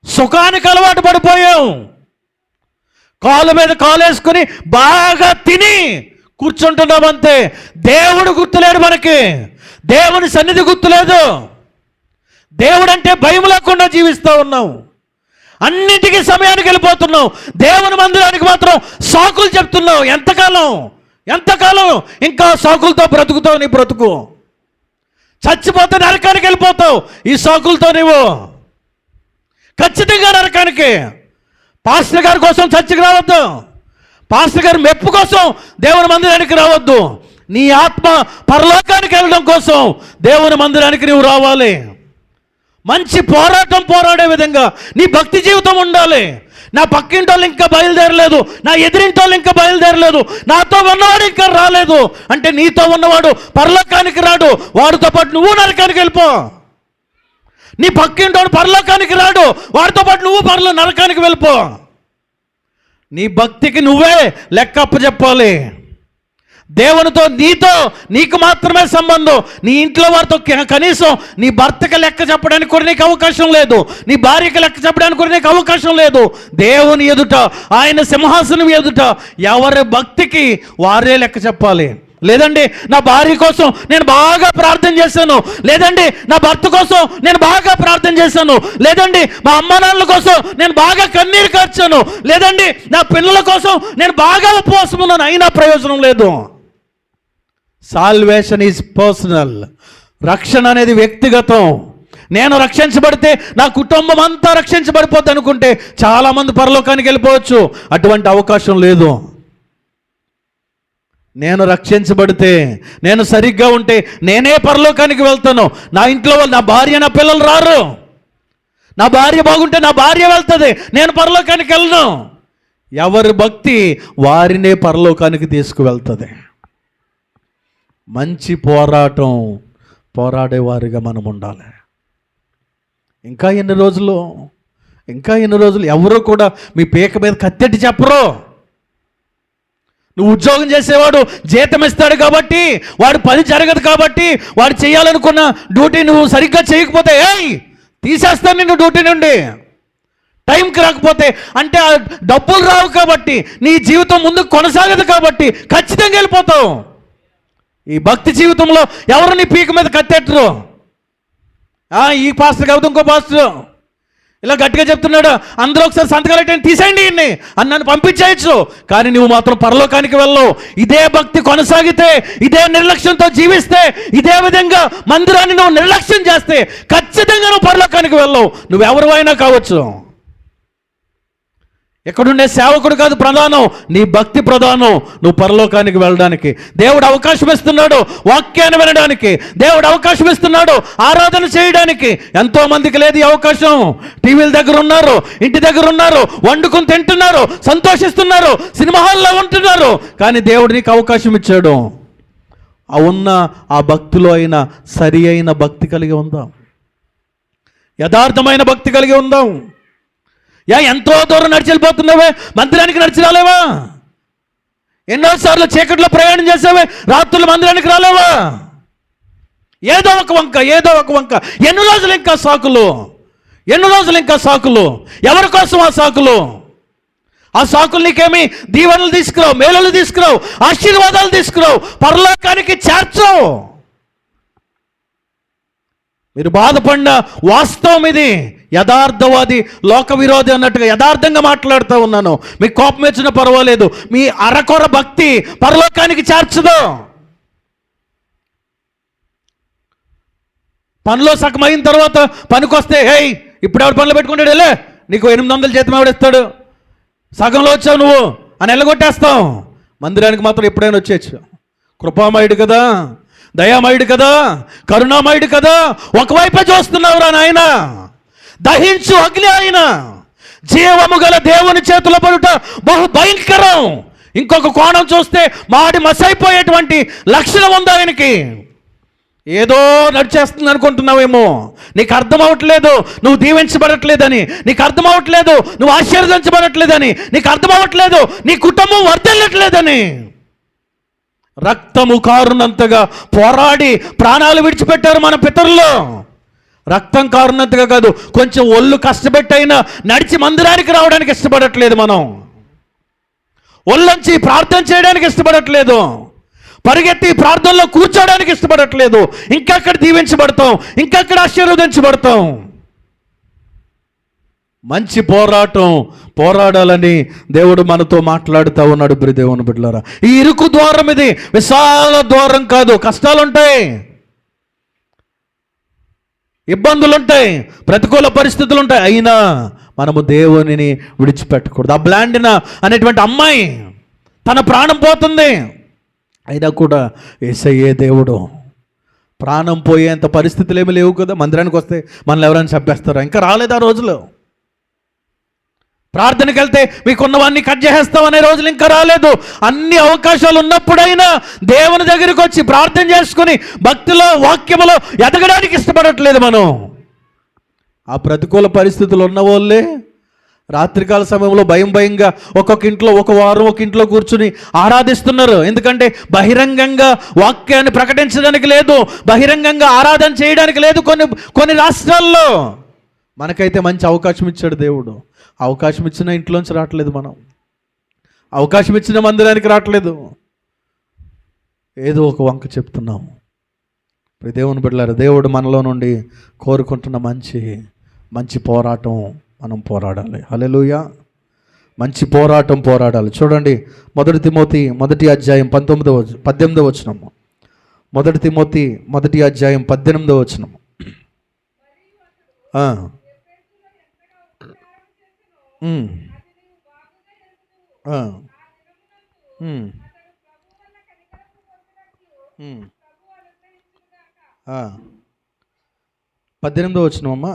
సుఖానికి అలవాటు పడిపోయాం. కాలు మీద కాలు వేసుకుని బాగా తిని కూర్చుంటున్నాం అంతే. దేవుడు గుర్తులేడు మనకి. దేవుని సన్నిధి గుర్తులేదు. దేవుడు అంటే భయం లేకుండా జీవిస్తూ ఉన్నాం. అన్నిటికీ సమయానికి వెళ్ళిపోతున్నావు. దేవుని మందిరానికి మాత్రం సాకులు చెప్తున్నావు. ఎంతకాలం ఇంకా సాకులతో బ్రతుకుతావు? నీ బ్రతుకు చచ్చిపోతే నరకానికి వెళ్ళిపోతావు ఈ సాకులతో. నీవు ఖచ్చితంగా నరకానికి. పాస్టర్ గారి కోసం చర్చికి రావద్దు. పాస్టర్ గారి మెప్పు కోసం దేవుని మందిరానికి రావద్దు. నీ ఆత్మ పరలోకానికి వెళ్ళడం కోసం దేవుని మందిరానికి నువ్వు రావాలి. మంచి పోరాటం పోరాడే విధంగా నీ భక్తి జీవితం ఉండాలి. నా పక్కింటోళ్ళు ఇంకా బయలుదేరలేదు, నా ఎదిరింటోళ్ళు ఇంకా బయలుదేరలేదు, నాతో ఉన్నవాడు ఇంకా రాలేదు అంటే నీతో ఉన్నవాడు పరలోకానికి రాడు. వాడితో పాటు నువ్వు నరకానికి వెళ్ళిపో. నీ పక్కింటోడు పరలోకానికి రాడు, వాడితో పాటు నువ్వు నరకానికి వెళ్ళిపో. నీ భక్తికి నువ్వే లెక్క అప్పచెప్పాలి. దేవునితో నీకు మాత్రమే సంబంధం. నీ ఇంట్లో వారితో కనీసం నీ భర్తకి లెక్క చెప్పడానికి కూడా నీకు అవకాశం లేదు. నీ భార్యకి లెక్క చెప్పడానికి కూడా నీకు అవకాశం లేదు. దేవుని ఎదుట, ఆయన సింహాసనం ఎదుట ఎవరి భక్తికి వారే లెక్క చెప్పాలి. లేదండి నా భార్య కోసం నేను బాగా ప్రార్థన చేశాను, లేదండి నా భర్త కోసం నేను బాగా ప్రార్థన చేశాను, లేదండి మా అమ్మ నాన్నల కోసం నేను బాగా కన్నీరు కార్చాను, లేదండి నా పిల్లల కోసం నేను బాగా ఉపవాసం ఉన్నాను, అయినా ప్రయోజనం లేదు. Salvation is personal. రక్షణ అనేది వ్యక్తిగతం. నేను రక్షించబడితే నా కుటుంబం అంతా రక్షించబడిపోద్ది అనుకుంటే చాలామంది పరలోకానికి వెళ్ళిపోవచ్చు. అటువంటి అవకాశం లేదు. నేను రక్షించబడితే, నేను సరిగ్గా ఉంటే నేనే పరలోకానికి వెళ్తాను. నా ఇంట్లో వాళ్ళు, నా భార్య నా పిల్లలు రారు. నా భార్య బాగుంటే నా భార్య వెళ్తుంది, నేను పరలోకానికి వెళ్ళను. ఎవరి భక్తి వారినే పరలోకానికి తీసుకువెళ్తుంది. మంచి పోరాటం పోరాడేవారిగా మనం ఉండాలి. ఇంకా ఎన్ని రోజులు ఎవరో కూడా మీ పీక మీద కత్తెట్టి చెప్పరు. నువ్వు ఉద్యోగం చేసేవాడు జీతం ఇస్తాడు కాబట్టి, వాడు పని జరగదు కాబట్టి, వాడు చేయాలనుకున్న డ్యూటీ నువ్వు సరిగ్గా చేయకపోతే తీసేస్తాను నిన్ను డ్యూటీ నుండి. టైంకి రాకపోతే అంటే ఆ డబ్బులు రావు కాబట్టి, నీ జీవితం ముందుకు కొనసాగదు కాబట్టి ఖచ్చితంగా వెళ్ళిపోతావు. ఈ భక్తి జీవితంలో ఎవరు నీ పీక మీద కత్తెట్టరు. ఈ పాస్టర్ కాదు ఇంకో పాస్టర్ ఇలా గట్టిగా చెప్తున్నాడు, అందరూ ఒకసారి సంతకాలు ఎట్టండి, తీసేయండి ఇన్ని అని నన్ను పంపించేయచ్చు, కానీ నువ్వు మాత్రం పరలోకానికి వెళ్ళవు. ఇదే భక్తి కొనసాగితే, ఇదే నిర్లక్ష్యంతో జీవిస్తే, ఇదే విధంగా మందిరాన్ని నువ్వు నిర్లక్ష్యం చేస్తే ఖచ్చితంగా నువ్వు పరలోకానికి వెళ్ళవు. నువ్వెవరు అయినా కావచ్చు. ఎక్కడుండే సేవకుడు కాదు ప్రధానం, నీ భక్తి ప్రధానం. నువ్వు పరలోకానికి వెళ్ళడానికి దేవుడు అవకాశం ఇస్తున్నాడు. వాక్యాన్ని వినడానికి దేవుడు అవకాశం ఇస్తున్నాడు. ఆరాధన చేయడానికి ఎంతో మందికి లేదు ఈ అవకాశం. టీవీల దగ్గర ఉన్నారు, ఇంటి దగ్గర ఉన్నారు, వండుకుని తింటున్నారు, సంతోషిస్తున్నారు, సినిమా హాల్లో ఉంటున్నారు, కానీ దేవుడు నీకు అవకాశం ఇచ్చాడు. ఆ భక్తిలో అయినా సరి అయిన భక్తి కలిగి ఉందాం, యథార్థమైన భక్తి కలిగి ఉందాం. ఎంతో దూరం నడిచి వెళ్ళిపోతున్నావే, మందిరానికి నడిచి రాలేవా? ఎన్నోసార్లు చీకట్లో ప్రయాణం చేసావే, రాత్రులు మందిరానికి రాలేవా? ఏదో ఒక వంక. ఎన్ని రోజులు ఇంకా సాకులు? ఎవరి కోసం ఆ సాకులు? ఆ సాకులు నీకేమి దీవెనలు తీసుకురావు, మేలులు తీసుకురావు, ఆశీర్వాదాలు తీసుకురావు, పరలోకానికి చేర్చవు. మీరు బాధపడిన వాస్తవం ఇది. యథార్థవాది లోక విరోధి అన్నట్టుగా యథార్థంగా మాట్లాడుతూ ఉన్నాను. మీకు కోపం వచ్చినా పర్వాలేదు. మీ అరకొర భక్తి పరలోకానికి చేర్చదు. పనిలో సగం అయిన తర్వాత పనికొస్తే హేయ్ ఇప్పుడు ఎవరు పనులు పెట్టుకుంటాడు, వెళ్ళే నీకు 800 జీతం ఎవడిస్తాడు, సగంలో వచ్చావు నువ్వు అని ఎల్లగొట్టేస్తాం. మందిరానికి మాత్రం ఎప్పుడైనా వచ్చేయచ్చు. కృపామయుడు కదా, దయామయుడు కదా, కరుణామయుడు కదా. ఒకవైపే చూస్తున్నావురా నాయన. దహించు అగ్ని ఆయన. జీవము గల దేవుని చేతుల పడుట బహు భయంకరం. ఇంకొక కోణం చూస్తే మాడి మసైపోయేటువంటి లక్షణం ఉంది ఆయనకి. ఏదో నడిచేస్తుంది అనుకుంటున్నావేమో. నీకు అర్థం అవ్వట్లేదు నువ్వు దీవించబడట్లేదని, నీకు అర్థం అవ్వట్లేదు నువ్వు ఆశీర్వదించబడట్లేదని, నీకు అర్థం అవ్వట్లేదు నీ కుటుంబం వర్ధిల్లట్లేదని. రక్తము కారునంతగా పోరాడి ప్రాణాలు విడిచిపెట్టారు మన పితరులు. రక్తం కారునంతగా కాదు, కొంచెం ఒళ్ళు కష్టపెట్టైనా నడిచి మందిరానికి రావడానికి ఇష్టపడట్లేదు. మనం ఒళ్ళొంచి ప్రార్థన చేయడానికి ఇష్టపడట్లేదు. పరిగెత్తి ప్రార్థనలో కూర్చోడానికి ఇష్టపడట్లేదు. ఇంకక్కడ దీవించబడతాం, ఇంకక్కడ ఆశీర్వదించబడతాం. మంచి పోరాటం పోరాడాలని దేవుడు మనతో మాట్లాడుతూ ఉన్నాడు. ప్రియ దేవుని బిడ్డలారా, ఈ ఇరుకు ద్వారం ఇది విశాల ద్వారం కాదు. కష్టాలుంటాయి, ఇబ్బందులుంటాయి, ప్రతికూల పరిస్థితులు ఉంటాయి. అయినా మనము దేవునిని విడిచిపెట్టకూడదు. ఆ బ్లాండినా అనేటువంటి అమ్మాయి తన ప్రాణం పోతుంది, అయినా కూడా యేసయ్యే దేవుడు. ప్రాణం పోయేంత పరిస్థితులు ఏమీ లేవు కదా. మందిరానికి వస్తే మనల్ని ఎవరైనా చంపేస్తారా? ఇంకా రాలేదు ఆ రోజులు. ప్రార్థనకి వెళ్తే మీకున్నవన్నీ కట్ చేసేస్తామనే రోజులు ఇంకా రాలేదు. అన్ని అవకాశాలు ఉన్నప్పుడైనా దేవుని దగ్గరికి వచ్చి ప్రార్థన చేసుకుని భక్తిలో వాక్యములో ఎదగడానికి ఇష్టపడట్లేదు మనం. ఆ ప్రతికూల పరిస్థితులు ఉన్న వాళ్ళే రాత్రికాల సమయంలో భయంగా ఒక్కొక్క ఇంట్లో ఒక వారం ఒక ఇంట్లో కూర్చుని ఆరాధిస్తున్నారు. ఎందుకంటే బహిరంగంగా వాక్యాన్ని ప్రకటించడానికి లేదు, బహిరంగంగా ఆరాధన చేయడానికి లేదు కొన్ని రాష్ట్రాల్లో. మనకైతే మంచి అవకాశం ఇచ్చాడు దేవుడు. అవకాశం ఇచ్చిన ఇంట్లోంచి రావట్లేదు, మనం అవకాశం ఇచ్చిన మందిరానికి రావట్లేదు, ఏదో ఒక వంక చెప్తున్నాము. దేవుని బిడ్డలారా, దేవుడు మనలో నుండి కోరుకుంటున్న మంచి పోరాటం మనం పోరాడాలి. హల్లెలూయా. మంచి పోరాటం పోరాడాలి. చూడండి, 1 తిమోతి 1 అధ్యాయం 18వ వచనము. 1 తిమోతి 1 అధ్యాయం 18వ వచనము. పద్దెనిమిదో వచనమమ్మా.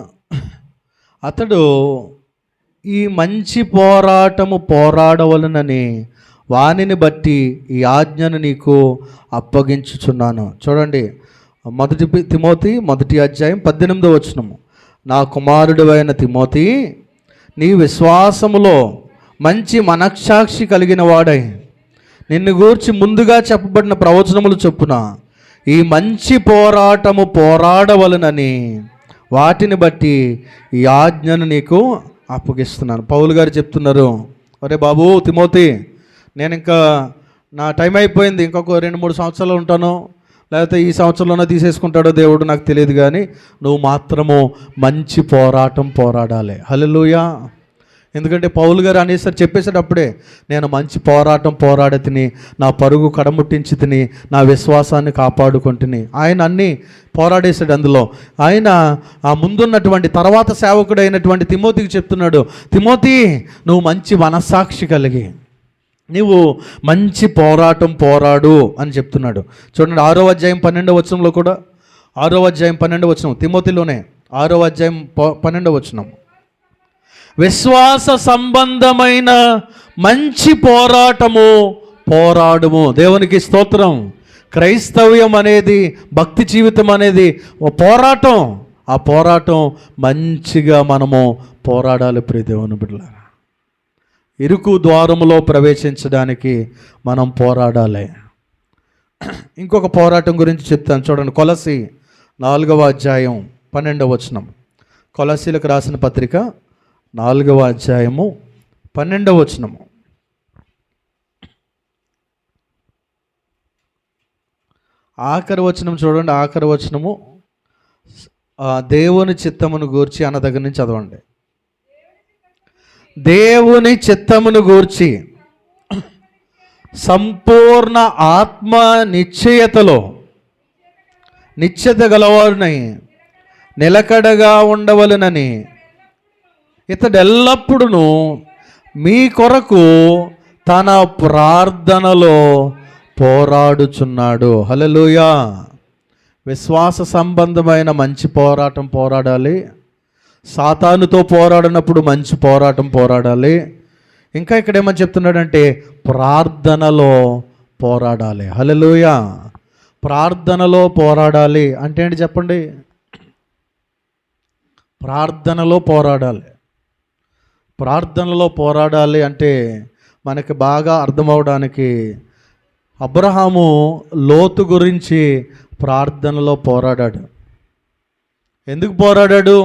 అతడు ఈ మంచి పోరాటము పోరాడవలనని వానిని బట్టి ఈ ఆజ్ఞను నీకు అప్పగించుచున్నాను. చూడండి, 1 తిమోతి 1 అధ్యాయం 18వ వచనము. నా కుమారుడివైన తిమోతి, నీ విశ్వాసములో మంచి మనస్సాక్షి కలిగిన వాడై నిన్ను గూర్చి ముందుగా చెప్పబడిన ప్రవచనములు చొప్పున ఈ మంచి పోరాటము పోరాడవలనని వాటిని బట్టి ఈ ఆజ్ఞను నీకు అప్పగిస్తున్నాను. పౌలు గారు చెప్తున్నారు, ఒరే బాబు తిమోతి, నేను ఇంకా నా టైం అయిపోయింది, ఇంకొక 2-3 సంవత్సరాలు ఉంటాను, లేకపోతే ఈ సంవత్సరంలోనే తీసేసుకుంటాడో దేవుడు నాకు తెలియదు, కానీ నువ్వు మాత్రము మంచి పోరాటం పోరాడాలి. హల్లెలూయా. ఎందుకంటే పౌలు గారు అనేసరి చెప్పేసేటప్పుడే, నేను మంచి పోరాటం పోరాడి తిని, నా పరుగు కడముట్టించి తిని, నా విశ్వాసాన్ని కాపాడుకుంటుని. ఆయన అన్నీ పోరాడేశాడు. అందులో ఆయన ఆ ముందున్నటువంటి తర్వాత సేవకుడైనటువంటి తిమోతికి చెప్తున్నాడు, తిమోతి, నువ్వు మంచి మనస్సాక్షి కలిగి నీవు మంచి పోరాటం పోరాడు అని చెప్తున్నాడు. చూడండి, 6వ అధ్యాయం 12వ వచనంలో కూడా, 6వ అధ్యాయం 12వ వచనం, తిమోతిలోనే 6వ అధ్యాయం 12వ వచనం. విశ్వాస సంబంధమైన మంచి పోరాటము పోరాడుము. దేవునికి స్తోత్రం. క్రైస్తవ్యం అనేది, భక్తి జీవితం అనేది పోరాటం. ఆ పోరాటం మంచిగా మనము పోరాడాలి. ప్రియ దేవుని బిడ్డలారా, ఇరుకు ద్వారములో ప్రవేశించడానికి మనం పోరాడాలి. ఇంకొక పోరాటం గురించి చెప్తాను. చూడండి, కొలసి 4వ అధ్యాయం 12వ వచనం. కొలసీలకు రాసిన పత్రిక 4వ అధ్యాయము 12వ వచనము. ఆఖరి వచనం చూడండి, ఆఖరి వచనము. దేవుని చిత్తమును గూర్చి అన్న దగ్గర నుంచి చదవండి. దేవుని చిత్తమును గూర్చి సంపూర్ణ ఆత్మ నిశ్చయతలో నిశ్చయత గలవారునై నిలకడగా ఉండవలెనని ఇతడు ఎల్లప్పుడూ మీ కొరకు తన ప్రార్థనలో పోరాడుచున్నాడు. హల్లెలూయా. విశ్వాస సంబంధమైన మంచి పోరాటం పోరాడాలి. సాతానుతో పోరాడినప్పుడు మంచి పోరాటం పోరాడాలి. ఇంకా ఇక్కడ ఏమని చెప్తున్నాడంటే ప్రార్థనలో పోరాడాలి. హల్లెలూయా. ప్రార్థనలో పోరాడాలి అంటే ఏంటి చెప్పండి? ప్రార్థనలో పోరాడాలి. ప్రార్థనలో పోరాడాలి అంటే మనకి బాగా అర్థమవడానికి అబ్రహాము లోతు గురించి ప్రార్థనలో పోరాడాడు. ఎందుకు పోరాడాడు?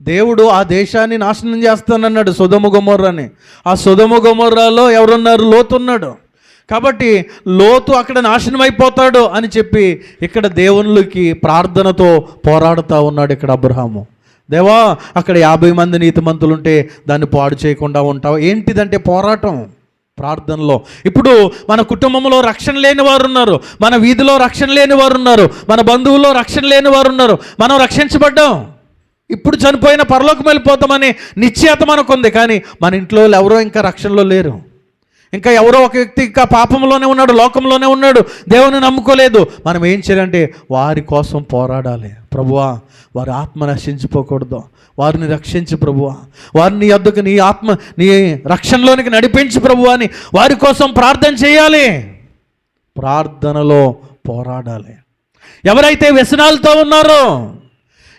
దేవుడు ఆ దేశాన్ని నాశనం చేస్తానన్నాడు, సొదొమ గొమొర్రాని. ఆ సొదొమ గొమొర్రాలో ఎవరున్నారు? లోతు ఉన్నాడు. కాబట్టి లోతు అక్కడ నాశనం అయిపోతాడు అని చెప్పి ఇక్కడ దేవునికి ప్రార్థనతో పోరాడుతూ ఉన్నాడు ఇక్కడ అబ్రహాము. దేవా, అక్కడ 50 మంది నీతిమంతులు ఉంటే దాన్ని పాడు చేయకుండా ఉంటావు. ఏంటిదంటే పోరాటం ప్రార్థనలో. ఇప్పుడు మన కుటుంబంలో రక్షణ లేని వారు ఉన్నారు, మన వీధిలో రక్షణ లేని వారు ఉన్నారు, మన బంధువుల్లో రక్షణ లేని వారు ఉన్నారు. మనం రక్షించబడ్డాం. ఇప్పుడు చనిపోయిన పరలోకం వెళ్ళిపోతామని నిశ్చయత మనకుంది. కానీ మన ఇంట్లో ఎవరో ఇంకా రక్షణలో లేరు. ఇంకా ఎవరో ఒక వ్యక్తి ఇంకా పాపంలోనే ఉన్నాడు, లోకంలోనే ఉన్నాడు, దేవుని నమ్ముకోలేదు. మనం ఏం చేయాలంటే వారి కోసం పోరాడాలి. ప్రభువా, వారి ఆత్మ నశించిపోకూడదు, వారిని రక్షించు ప్రభువా, వారిని యొద్దకు నీ ఆత్మ నీ రక్షణలోనికి నడిపించు ప్రభువా అని వారి కోసం ప్రార్థన చేయాలి. ప్రార్థనలో పోరాడాలి. ఎవరైతే వ్యసనాలతో ఉన్నారో,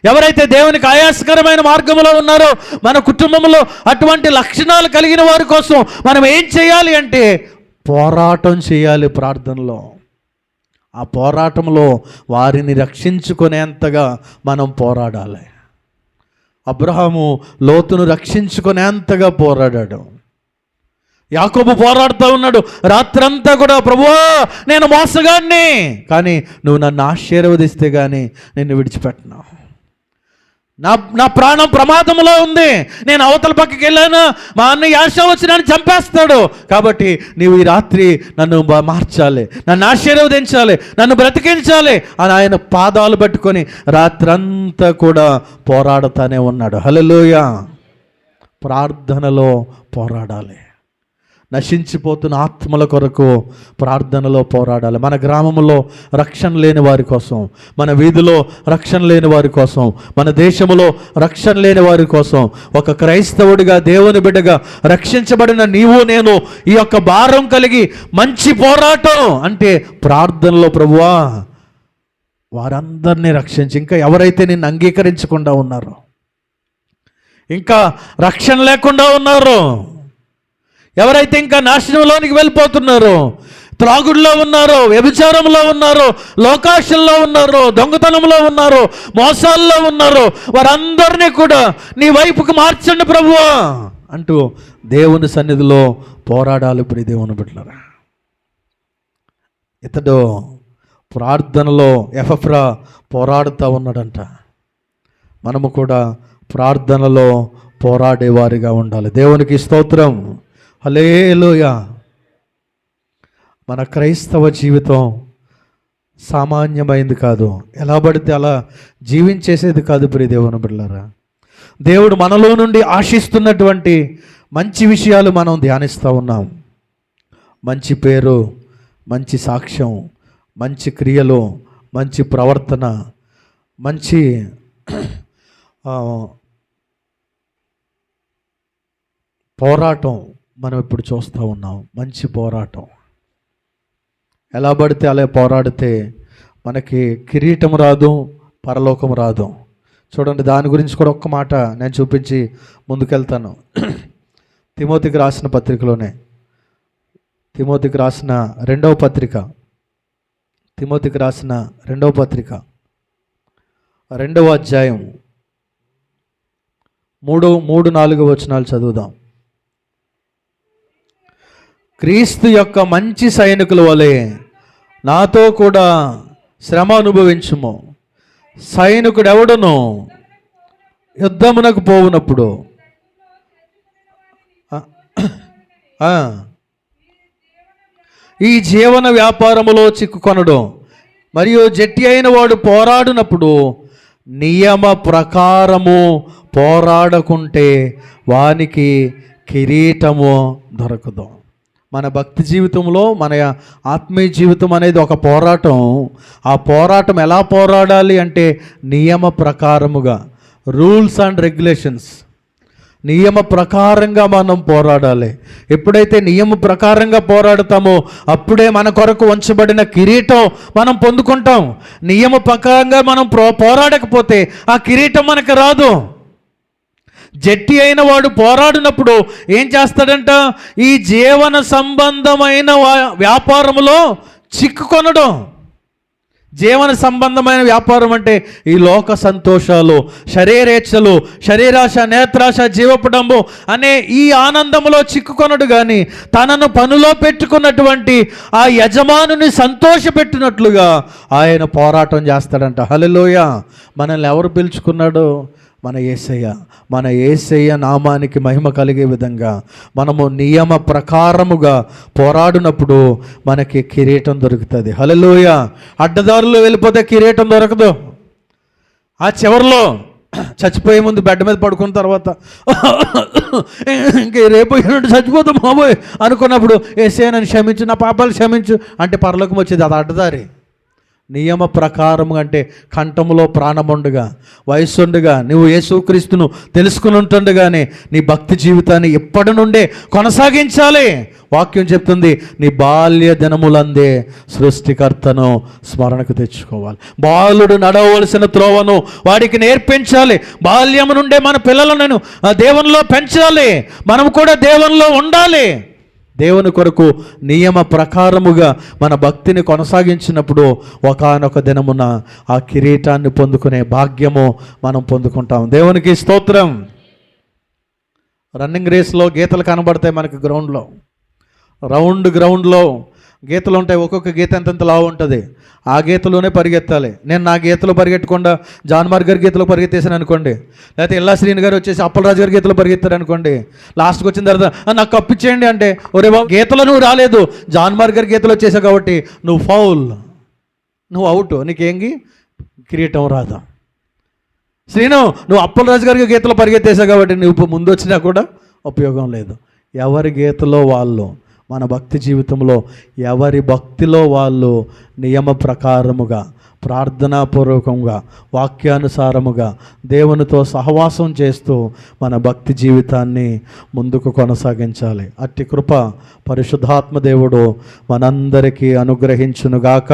ఎవరైతే దేవునికి ఆయాసకరమైన మార్గంలో ఉన్నారో, మన కుటుంబంలో అటువంటి లక్షణాలు కలిగిన వారి కోసం మనం ఏం చేయాలి అంటే పోరాటం చేయాలి ప్రార్థనలో. ఆ పోరాటంలో వారిని రక్షించుకునేంతగా మనం పోరాడాలి. అబ్రహాము లోతును రక్షించుకునేంతగా పోరాడాడు. యాకోబు పోరాడుతూ ఉన్నాడు రాత్రంతా కూడా, ప్రభువా నేను మోసగాడిని, కానీ నువ్వు నన్ను ఆశీర్వదిస్తే కానీ నిన్ను విడిచిపెట్టను. నా ప్రాణం ప్రమాదంలో ఉంది, నేను అవతల పక్కకి వెళ్ళాను, మా అన్నయ్య ఆశ వచ్చి నన్ను చంపేస్తాడు, కాబట్టి నీవు ఈ రాత్రి నన్ను మార్చాలి, నన్ను ఆశీర్వదించాలి, నన్ను బ్రతికించాలి అని ఆయన పాదాలు పట్టుకొని రాత్రంతా కూడా పోరాడుతూనే ఉన్నాడు. హల్లెలూయా. ప్రార్థనలో పోరాడాలి. నశించిపోతున్న ఆత్మల కొరకు ప్రార్థనలో పోరాడాలి. మన గ్రామంలో రక్షణ లేని వారి కోసం, మన వీధిలో రక్షణ లేని వారి కోసం, మన దేశంలో రక్షణ లేని వారి కోసం, ఒక క్రైస్తవుడిగా దేవుని బిడ్డగా రక్షించబడిన నీవు నేను ఈ యొక్క భారం కలిగి మంచి పోరాటం అంటే ప్రార్థనలో, ప్రభువా వారందరినీ రక్షించి, ఇంకా ఎవరైతే నిన్ను అంగీకరించకుండా ఉన్నారో, ఇంకా రక్షణ లేకుండా ఉన్నారో, ఎవరైతే ఇంకా నాశనంలోనికి వెళ్ళిపోతున్నారో, త్రాగుడులో ఉన్నారో, వ్యభిచారంలో ఉన్నారో, లోకాశల్లో ఉన్నారో, దొంగతనంలో ఉన్నారో, మోసాల్లో ఉన్నారో, వారందరినీ కూడా నీ వైపుకు మార్చండి ప్రభువా అంటూ దేవుని సన్నిధిలో పోరాడాలి. ప్రియ దేవుని బిడ్డలారా, ఇతడు ప్రార్థనలో ఎఫ్రా పోరాడుతూ ఉన్నాడంట. మనము కూడా ప్రార్థనలో పోరాడేవారిగా ఉండాలి. దేవునికి స్తోత్రం. హల్లెలూయా. మన క్రైస్తవ జీవితం సామాన్యమైంది కాదు, ఎలా పడితే అలా జీవించేసేది కాదు. ప్రియ దేవుని బిడ్డలారా, దేవుడు మనలో నుండి ఆశిస్తున్నటువంటి మంచి విషయాలు మనం ధ్యానిస్తూ ఉన్నాం. మంచి పేరు, మంచి సాక్ష్యం, మంచి క్రియలు, మంచి ప్రవర్తన, మంచి పోరాటం మనం ఇప్పుడు చూస్తూ ఉన్నాం. మంచి పోరాటం. ఎలా పడితే అలా పోరాడితే మనకి కిరీటం రాదు, పరలోకం రాదు. చూడండి, దాని గురించి కూడా ఒక్క మాట నేను చూపించి ముందుకెళ్తాను. తిమోతికి రాసిన పత్రికలోనే, తిమోతికి రాసిన రెండవ పత్రిక, తిమోతికి రాసిన రెండవ పత్రిక 2వ అధ్యాయం 3-4 వచనాలు చదువుదాం. క్రీస్తు యొక్క మంచి సైనికుల వలె నాతో కూడా శ్రమ అనుభవించుము, సైనికుడు ఎవడును యుద్ధమునకు పోవునప్పుడు ఈ జీవన వ్యాపారములో చిక్కుకొనడం మరియు జట్టి అయిన వాడు పోరాడినప్పుడు నియమ ప్రకారము పోరాడకుంటే వానికి కిరీటము దొరకదు. మన భక్తి జీవితంలో మన ఆత్మీయ జీవితం అనేది ఒక పోరాటం. ఆ పోరాటం ఎలా పోరాడాలి అంటే నియమ ప్రకారముగా, రూల్స్ అండ్ రెగ్యులేషన్స్, నియమ ప్రకారంగా మనం పోరాడాలి. ఎప్పుడైతే నియమ ప్రకారంగా పోరాడతామో అప్పుడే మన కొరకు ఉంచబడిన కిరీటం మనం పొందుకుంటాం. నియమ ప్రకారంగా మనం పోరాడకపోతే ఆ కిరీటం మనకు రాదు. జట్టి అయిన వాడు పోరాడినప్పుడు ఏం చేస్తాడంట? ఈ జీవన సంబంధమైన వ్యాపారములో చిక్కుకొనడం. జీవన సంబంధమైన వ్యాపారం అంటే ఈ లోక సంతోషాలు, శరీరేచ్ఛలు, శరీరాశ, నేత్రాశ, జీవపడంబు అనే ఈ ఆనందములో చిక్కుకొనడు కానీ తనను పనిలో పెట్టుకున్నటువంటి ఆ యజమానుని సంతోషపెట్టినట్లుగా ఆయన పోరాటం చేస్తాడంట. హల్లెలూయా. మనల్ని ఎవరు పిలుచుకున్నాడు? మన యేసయ్య. మన యేసయ్య నామానికి మహిమ కలిగే విధంగా మనము నియమ ప్రకారముగా పోరాడినప్పుడు మనకి కిరీటం దొరుకుతుంది. హల్లెలూయా. అడ్డదారులు వెళ్ళిపోతే కిరీటం దొరకదు. ఆ చివరిలో చచ్చిపోయే ముందు బెడ్ మీద పడుకున్న తర్వాత ఇంక రేపు చచ్చిపోతాం బాబోయ్ అనుకున్నప్పుడు యేసయ్య నన్ను క్షమించు, నా పాపాలు క్షమించు అంటే పరలోకం వచ్చేది. అది అడ్డదారి. నియమ ప్రకారం అంటే కంఠములో ప్రాణముండగా, వయస్సుండగా, నువ్వు యేసుక్రీస్తును తెలుసుకుని ఉంటుండగానే నీ భక్తి జీవితాన్ని ఎప్పటి నుండే కొనసాగించాలి. వాక్యం చెప్తుంది, నీ బాల్య దినములందే సృష్టికర్తను స్మరణకు తెచ్చుకోవాలి. బాలుడు నడవలసిన త్రోవను వాడికి నేర్పించాలి. బాల్యము నుండే మన పిల్లలను దేవునిలో పెంచాలి. మనం కూడా దేవునిలో ఉండాలి. దేవుని కొరకు నియమ ప్రకారముగా మన భక్తిని కొనసాగించినప్పుడు ఒకానొక దినమున ఆ కిరీటాన్ని పొందుకునే భాగ్యము మనం పొందుకుంటాం. దేవునికి స్తోత్రం. రన్నింగ్ రేస్లో గీతలు కనబడతాయి మనకి గ్రౌండ్లో. గ్రౌండ్లో గీతలు ఉంటాయి. ఒక్కొక్క గీత ఎంతెంత లావు ఉంటుంది. ఆ గీతలోనే పరిగెత్తాలి. నేను నా గీతలో పరిగెట్టకుండా జాన్ మార్గ్ గారి గీతలో పరిగెత్తేసాను అనుకోండి, లేకపోతే ఎల్లా శ్రీని గారు వచ్చేసి అప్పలరాజు గారి గీతలో పరిగెత్తారు అనుకోండి, లాస్ట్కి వచ్చిన తర్వాత నాకు కప్పిచ్చేయండి అంటే, ఒరే బాబు గీతలో నువ్వు రాలేదు, జాన్ మార్గ్ గారి గీతలో వచ్చేసావు కాబట్టి నువ్వు ఫౌల్, నువ్వు అవుట్, నీకేంగి కిరీటం రాదా. శ్రీను నువ్వు అప్పలరాజు గారికి గీతలో పరిగెత్తేసావు కాబట్టి నువ్వు ముందు వచ్చినా కూడా ఉపయోగం లేదు. ఎవరి గీతలో వాళ్ళు, మన భక్తి జీవితంలో ఎవరి భక్తిలో వాళ్ళు నియమ ప్రకారముగా, ప్రార్థనాపూర్వకంగా, వాక్యానుసారముగా దేవునితో సహవాసం చేస్తూ మన భక్తి జీవితాన్ని ముందుకు కొనసాగించాలి. అట్టి కృప పరిశుద్ధాత్మ దేవుడు మనందరికీ అనుగ్రహించునుగాక.